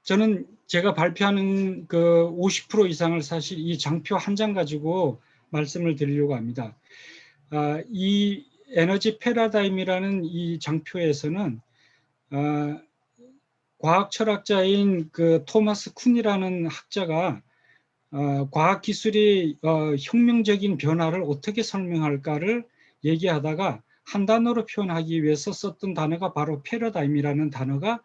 저는 제가 발표하는 그 50% 이상을 사실 이 장표 한 장 가지고 말씀을 드리려고 합니다. 이 에너지 패러다임이라는 이 장표에서는 과학 철학자인 그 토마스 쿤이라는 학자가 과학 기술이 혁명적인 변화를 어떻게 설명할까를 얘기하다가 한 단어로 표현하기 위해서 썼던 단어가 바로 패러다임이라는 단어가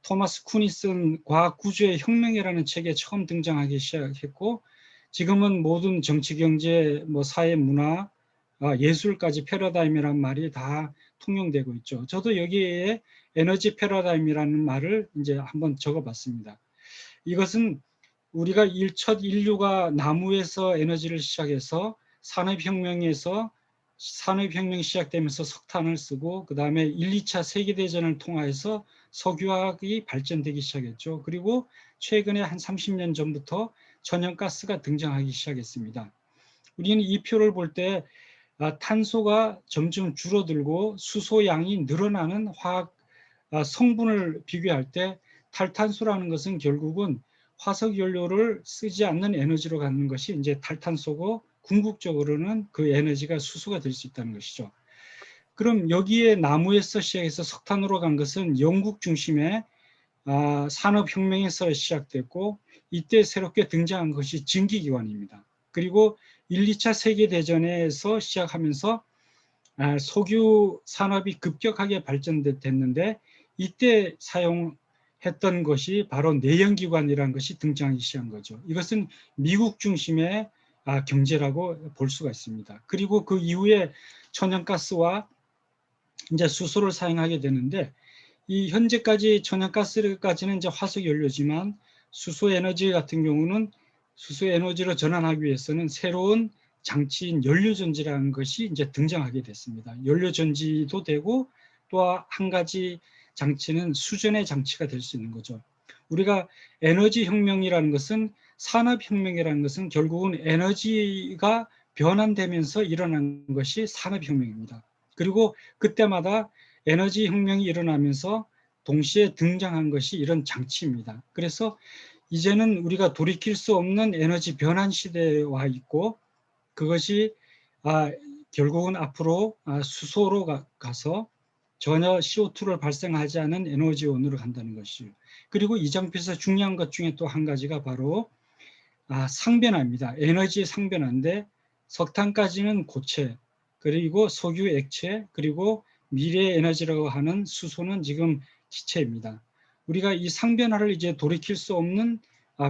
토마스 쿤이 쓴 과학 구조의 혁명이라는 책에 처음 등장하기 시작했고, 지금은 모든 정치, 경제, 뭐 사회, 문화, 예술까지 패러다임이라는 말이 다 통용되고 있죠. 저도 여기에 에너지 패러다임이라는 말을 이제 한번 적어봤습니다. 이것은 우리가 첫 인류가 나무에서 에너지를 시작해서 산업혁명이 시작되면서 석탄을 쓰고, 그 다음에 1, 2차 세계대전을 통해서 석유화학이 발전되기 시작했죠. 그리고 최근에 한 30년 전부터 천연가스가 등장하기 시작했습니다. 우리는 이 표를 볼 때 탄소가 점점 줄어들고 수소양이 늘어나는 화학 성분을 비교할 때 탈탄소라는 것은 결국은 화석 연료를 쓰지 않는 에너지로 갖는 것이 이제 탈탄소고, 궁극적으로는 그 에너지가 수소가 될 수 있다는 것이죠. 그럼 여기에 나무에서 시작해서 석탄으로 간 것은 영국 중심의 산업혁명에서 시작됐고, 이때 새롭게 등장한 것이 증기기관입니다. 그리고 1, 2차 세계대전에서 시작하면서 석유 산업이 급격하게 발전됐는데, 이때 사용했던 것이 바로 내연기관이라는 것이 등장하기 시작한 거죠. 이것은 미국 중심의 경제라고 볼 수가 있습니다. 그리고 그 이후에 천연가스와 이제 수소를 사용하게 되는데, 이 현재까지 천연가스까지는 이제 화석 연료지만 수소 에너지 같은 경우는 수소 에너지로 전환하기 위해서는 새로운 장치인 연료전지라는 것이 이제 등장하게 됐습니다. 연료전지도 되고, 또 한 가지 장치는 수전의 장치가 될 수 있는 거죠. 우리가 에너지 혁명이라는 것은, 산업혁명이라는 것은 결국은 에너지가 변환되면서 일어난 것이 산업혁명입니다. 그리고 그때마다 에너지 혁명이 일어나면서 동시에 등장한 것이 이런 장치입니다. 그래서 이제는 우리가 돌이킬 수 없는 에너지 변환 시대에 와 있고, 그것이 결국은 앞으로 수소로 가서 전혀 CO2를 발생하지 않은 에너지원으로 간다는 것이죠. 그리고 이 장표에서 중요한 것 중에 또 한 가지가 바로 상변화입니다. 에너지의 상변화인데, 석탄까지는 고체, 그리고 석유 액체, 그리고 미래 에너지라고 하는 수소는 지금 기체입니다. 우리가 이 상변화를 이제 돌이킬 수 없는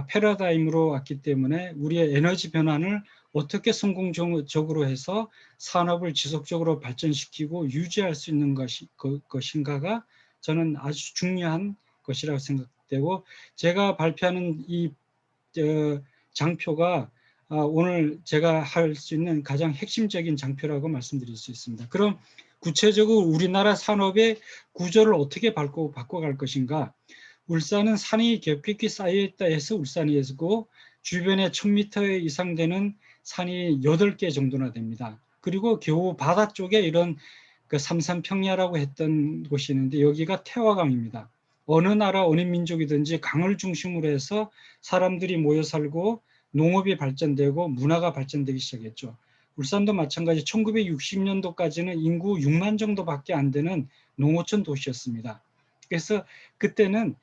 패러다임으로 왔기 때문에 우리의 에너지 변환을 어떻게 성공적으로 해서 산업을 지속적으로 발전시키고 유지할 수 있는 것인가가 저는 아주 중요한 것이라고 생각되고, 제가 발표하는 이 장표가 오늘 제가 할 수 있는 가장 핵심적인 장표라고 말씀드릴 수 있습니다. 그럼 구체적으로 우리나라 산업의 구조를 어떻게 바꿔갈 것인가? 울산은 산이 겹겹이 쌓여있다 해서 울산이고, 주변에 1000m 이상 되는 산이 8개 정도나 됩니다. 그리고 겨우 바다 쪽에 이런 그 삼산평야라고 했던 곳이 있는데, 여기가 태화강입니다. 어느 나라 어느 민족이든지 강을 중심으로 해서 사람들이 모여 살고 농업이 발전되고 문화가 발전되기 시작했죠. 울산도 마찬가지 1960년도까지는 인구 6만 정도밖에 안 되는 농어촌 도시였습니다. 그래서 그때는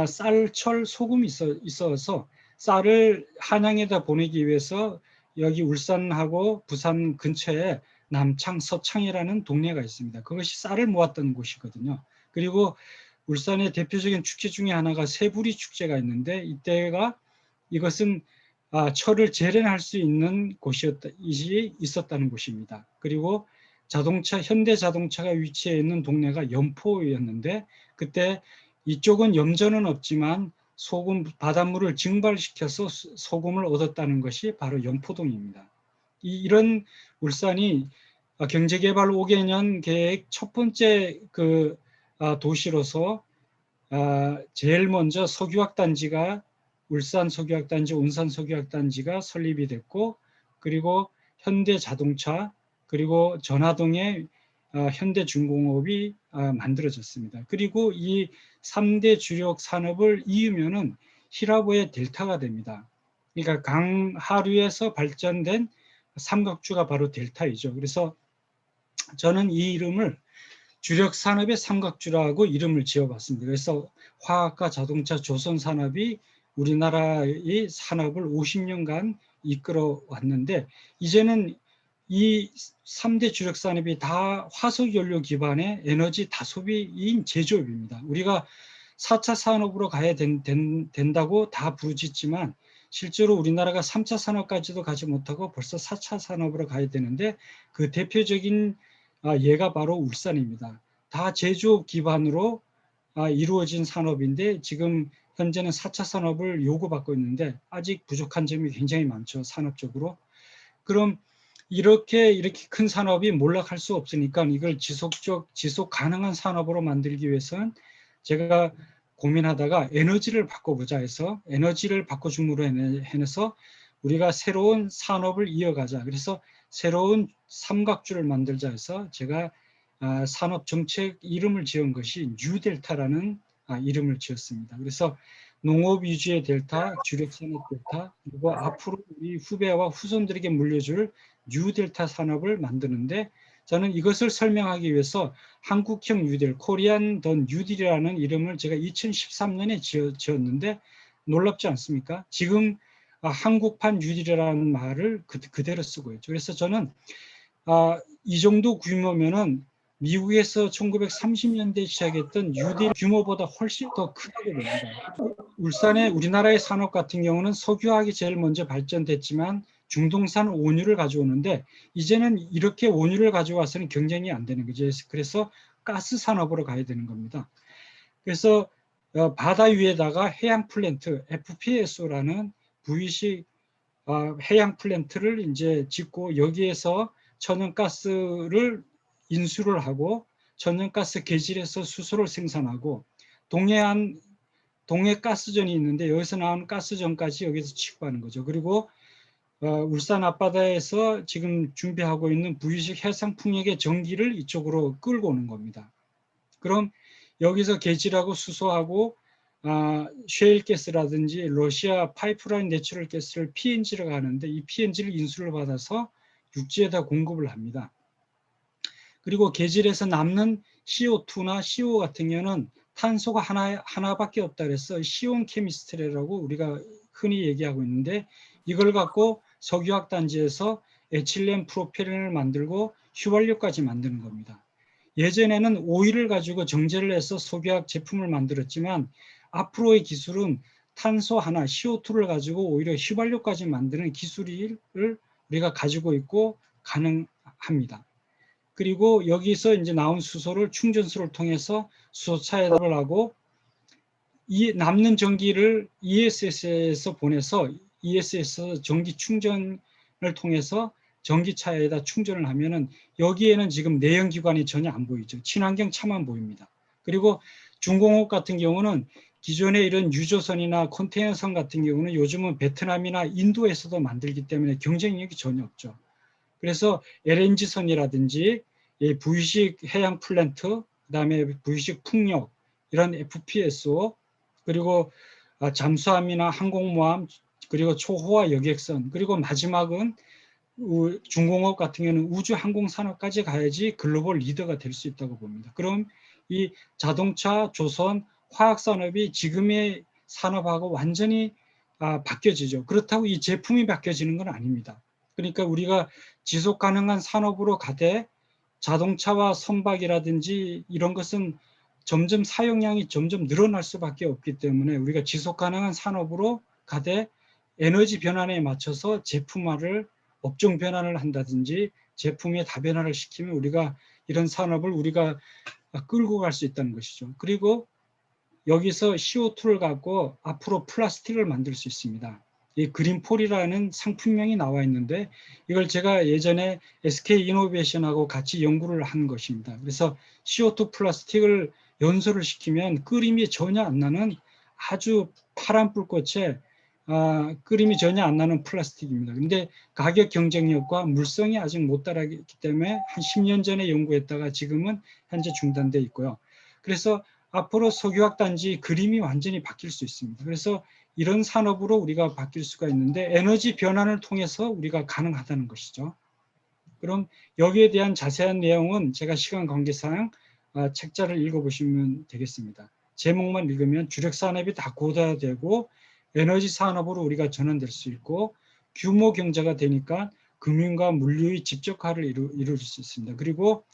쌀, 철, 소금이 있어서 쌀을 한양에다 보내기 위해서 여기 울산하고 부산 근처에 남창, 서창이라는 동네가 있습니다. 그것이 쌀을 모았던 곳이거든요. 그리고 울산의 대표적인 축제 중에 하나가 새부리 축제가 있는데, 이것은 철을 재련할 수 있는 있었다는 곳입니다. 그리고 현대 자동차가 위치해 있는 동네가 연포였는데, 그때 이쪽은 염전은 없지만 바닷물을 증발시켜서 소금을 얻었다는 것이 바로 연포동입니다. 이런 울산이 경제개발 5개년 계획 첫 번째 도시로서 제일 먼저 석유화학단지가 울산 석유화학단지, 온산 석유화학단지가 설립이 됐고, 그리고 현대자동차, 그리고 전화동에 현대중공업이 만들어졌습니다. 그리고 이 3대 주력 산업을 이으면은 히라보의 델타가 됩니다. 그러니까 강하류에서 발전된 삼각주가 바로 델타이죠. 그래서 저는 이 이름을 주력 산업의 삼각주라고 이름을 지어봤습니다. 그래서 화학과 자동차, 조선 산업이 우리나라의 산업을 50년간 이끌어 왔는데, 이제는 이 3대 주력 산업이 다 화석 연료 기반의 에너지 다소비인 제조업입니다. 우리가 4차 산업으로 가야 된다고 다 부르짖지만 실제로 우리나라가 3차 산업까지도 가지 못하고 벌써 4차 산업으로 가야 되는데, 그 대표적인 예가 바로 울산입니다. 다 제조업 기반으로 이루어진 산업인데 지금 현재는 4차 산업을 요구받고 있는데 아직 부족한 점이 굉장히 많죠. 산업적으로. 그럼 이렇게 큰 산업이 몰락할 수 없으니까 이걸 지속 가능한 산업으로 만들기 위해서는 제가 고민하다가 에너지를 바꿔보자 해서 에너지를 바꿔줌으로 해서 우리가 새로운 산업을 이어가자. 그래서 새로운 삼각주를 만들자 해서 제가 산업 정책 이름을 지은 것이 뉴델타라는 이름을 지었습니다. 그래서 농업 위주의 델타, 주력 산업 델타, 그리고 앞으로 우리 후배와 후손들에게 물려줄 뉴델타 산업을 만드는데, 저는 이것을 설명하기 위해서 한국형 뉴딜, 코리안 더 뉴딜이라는 이름을 제가 2013년에 지었는데 놀랍지 않습니까? 지금 한국판 뉴딜이라는 말을 그대로 쓰고 있죠. 그래서 저는 이 정도 규모면은 미국에서 1930년대에 시작했던 뉴딜 규모보다 훨씬 더 크다고 봅니다. 울산의 우리나라의 산업 같은 경우는 석유화학이 제일 먼저 발전됐지만 중동산 원유를 가져오는데 이제는 이렇게 원유를 가져와서는 경쟁이 안 되는 거죠. 그래서 가스 산업으로 가야 되는 겁니다. 그래서 바다 위에다가 해양 플랜트 FPSO라는 V식 해양 플랜트를 이제 짓고 여기에서 천연가스를 인수를 하고 천연가스 개질에서 수소를 생산하고 동해 가스전이 있는데 여기서 나온 가스전까지 여기서 취급하는 거죠. 그리고 울산 앞바다에서 지금 준비하고 있는 V식 해상 풍력의 전기를 이쪽으로 끌고 오는 겁니다. 그럼 여기서 개질하고 수소하고 셰일가스라든지 러시아 파이프라인 내추럴 가스를 PNG로 가는데 이 PNG를 인수를 받아서 육지에다 공급을 합니다. 그리고 개질에서 남는 CO2나 CO 같은 경우는 탄소가 하나밖에 없다 그래서 시온 케미스트리라고 우리가 흔히 얘기하고 있는데 이걸 갖고 석유화학 단지에서 에틸렌 프로필렌을 만들고 휘발유까지 만드는 겁니다. 예전에는 오일을 가지고 정제를 해서 석유화학 제품을 만들었지만 앞으로의 기술은 탄소 하나, CO2를 가지고 오히려 휘발유까지 만드는 기술을 우리가 가지고 있고 가능합니다. 그리고 여기서 이제 나온 수소를 충전소를 통해서 수소차에 하고 이 남는 전기를 ESS에서 보내서 ESS 전기 충전을 통해서 전기차에다 충전을 하면은 여기에는 지금 내연기관이 전혀 안 보이죠. 친환경 차만 보입니다. 그리고 중공업 같은 경우는 기존의 이런 유조선이나 컨테이너선 같은 경우는 요즘은 베트남이나 인도에서도 만들기 때문에 경쟁력이 전혀 없죠. 그래서 LNG선이라든지 V식 해양 플랜트, 그다음에 V식 풍력, 이런 FPSO, 그리고 잠수함이나 항공모함, 그리고 초호화 여객선, 그리고 마지막은 중공업 같은 경우는 우주 항공 산업까지 가야지 글로벌 리더가 될 수 있다고 봅니다. 그럼 이 자동차, 조선, 화학 산업이 지금의 산업하고 완전히 바뀌어지죠. 그렇다고 이 제품이 바뀌어지는 건 아닙니다. 그러니까 우리가 지속 가능한 산업으로 가되 자동차와 선박이라든지 이런 것은 점점 사용량이 점점 늘어날 수밖에 없기 때문에 우리가 지속 가능한 산업으로 가되 에너지 변환에 맞춰서 제품화를 업종 변환을 한다든지 제품의 다변화를 시키면 우리가 이런 산업을 우리가 끌고 갈 수 있다는 것이죠. 그리고 여기서 CO2를 갖고 앞으로 플라스틱을 만들 수 있습니다. 이 그린폴이라는 상품명이 나와 있는데 이걸 제가 예전에 SK이노베이션하고 같이 연구를 한 것입니다. 그래서 CO2 플라스틱을 연소를 시키면 끓임이 전혀 안 나는 아주 파란 불꽃에 끓임이 전혀 안 나는 플라스틱입니다. 근데 가격 경쟁력과 물성이 아직 못 따라가기 때문에 한 10년 전에 연구했다가 지금은 현재 중단돼 있고요. 그래서 앞으로 석유화학 단지 그림이 완전히 바뀔 수 있습니다. 그래서 이런 산업으로 우리가 바뀔 수가 있는데 에너지 변환을 통해서 우리가 가능하다는 것이죠. 그럼 여기에 대한 자세한 내용은 제가 시간 관계상 책자를 읽어보시면 되겠습니다. 제목만 읽으면 주력 산업이 다 고도화되고 에너지 산업으로 우리가 전환될 수 있고 규모 경제가 되니까 금융과 물류의 집적화를 이룰 수 있습니다. 그리고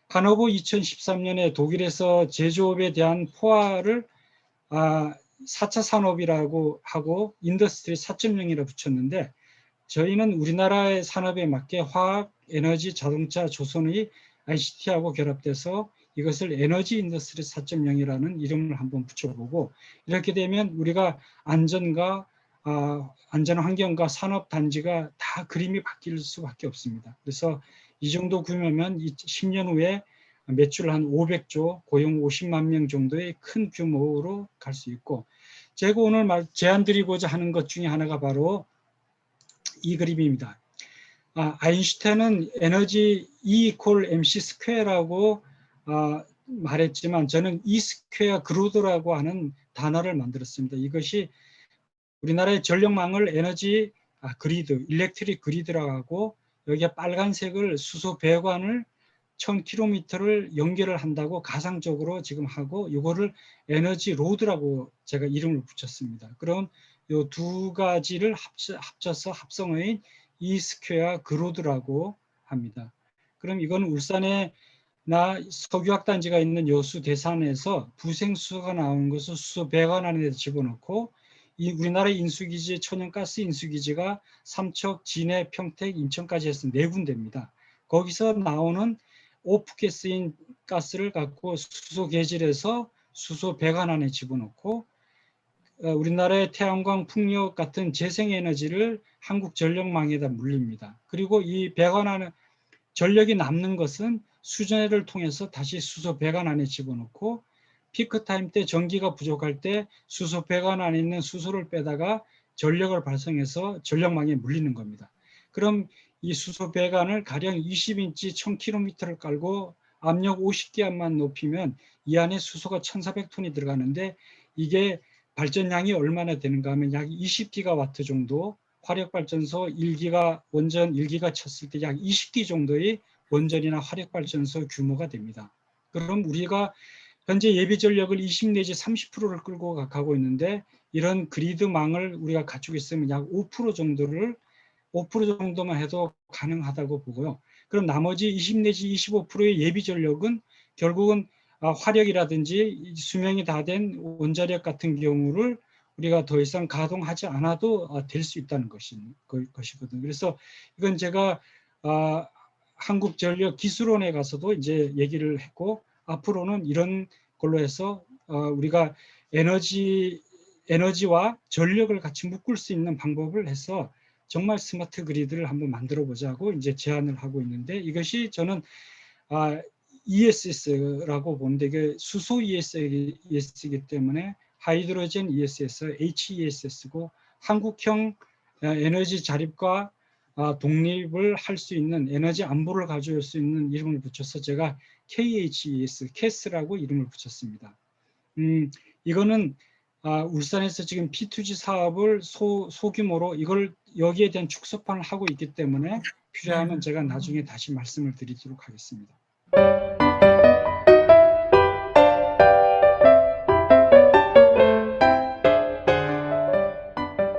하노버 2013년에 독일에서 제조업에 대한 포화를 4차 산업이라고 하고 인더스트리 4.0이라 붙였는데 저희는 우리나라의 산업에 맞게 화학, 에너지, 자동차, 조선의 ICT하고 결합돼서 이것을 에너지 인더스트리 4.0이라는 이름을 한번 붙여보고 이렇게 되면 우리가 안전과 안전 환경과 산업 단지가 다 그림이 바뀔 수밖에 없습니다. 그래서 이 정도 규모면 10년 후에 매출 한 500조, 고용 50만 명 정도의 큰 규모로 갈 수 있고 제가 오늘 제안 드리고자 하는 것 중에 하나가 바로 이 그림입니다. 아인슈타인은 에너지 E 이퀄 MC 스퀘어라고 말했지만 저는 E 스퀘어 그로드라고 하는 단어를 만들었습니다. 이것이 우리나라의 전력망을 에너지 그리드, 일렉트릭 그리드라고 하고 여기에 빨간색을 수소 배관을 1000km를 연결을 한다고 가상적으로 지금 하고 이거를 에너지 로드라고 제가 이름을 붙였습니다. 그럼 이 두 가지를 합쳐서 합성어인 E 스퀘어 그로드라고 합니다. 그럼 이건 울산에 석유화학 단지가 있는 여수 대산에서 부생수소가 나오는 것을 수소 배관 안에 집어넣고 이 우리나라 인수기지 천연가스 인수기지가 삼척, 진해, 평택, 인천까지 해서 4군데입니다. 거기서 나오는 오프가스인 가스를 갖고 수소 개질해서 수소 배관 안에 집어넣고 우리나라의 태양광, 풍력 같은 재생에너지를 한국전력망에다 물립니다. 그리고 이 배관 안에 전력이 남는 것은 수전해를 통해서 다시 수소 배관 안에 집어넣고 피크타임 때 전기가 부족할 때 수소 배관 안에 있는 수소를 빼다가 전력을 발생해서 전력망에 물리는 겁니다. 그럼 이 수소 배관을 가령 20인치 1000km를 깔고 압력 50기압만 높이면 이 안에 수소가 1400톤이 들어가는데 이게 발전량이 얼마나 되는가 하면 약 20기가와트 정도, 화력발전소 1기가 원전 1기가 쳤을 때 약 20기 정도의 원전이나 화력발전소 규모가 됩니다. 그럼 우리가 현재 예비 전력을 20 내지 30%를 끌고 가고 있는데 이런 그리드망을 우리가 갖추고 있으면 약 5% 정도를 5% 정도만 해도 가능하다고 보고요. 그럼 나머지 20 내지 25%의 예비 전력은 결국은 화력이라든지 수명이 다 된 원자력 같은 경우를 우리가 더 이상 가동하지 않아도 될 수 있다는 것이거든요. 그래서 이건 제가 한국전력기술원에 가서도 이제 얘기를 했고 앞으로는 이런 걸로 해서 우리가 에너지와 전력을 같이 묶을 수 있는 방법을 해서 정말 스마트 그리드를 한번 만들어 보자고 이제 제안을 하고 있는데 이것이 저는 ESS라고 보는데 이게 수소 ESS이기 때문에 하이드로젠 ESS, HESS고 한국형 에너지 자립과 독립을 할 수 있는 에너지 안보를 가져올 수 있는 이름을 붙여서 제가 KHES, 캐스라고 이름을 붙였습니다. 이거는 울산에서 지금 P2G 사업을 소규모로 이걸 여기에 대한 축소판을 하고 있기 때문에 필요하면 제가 나중에 다시 말씀을 드리도록 하겠습니다.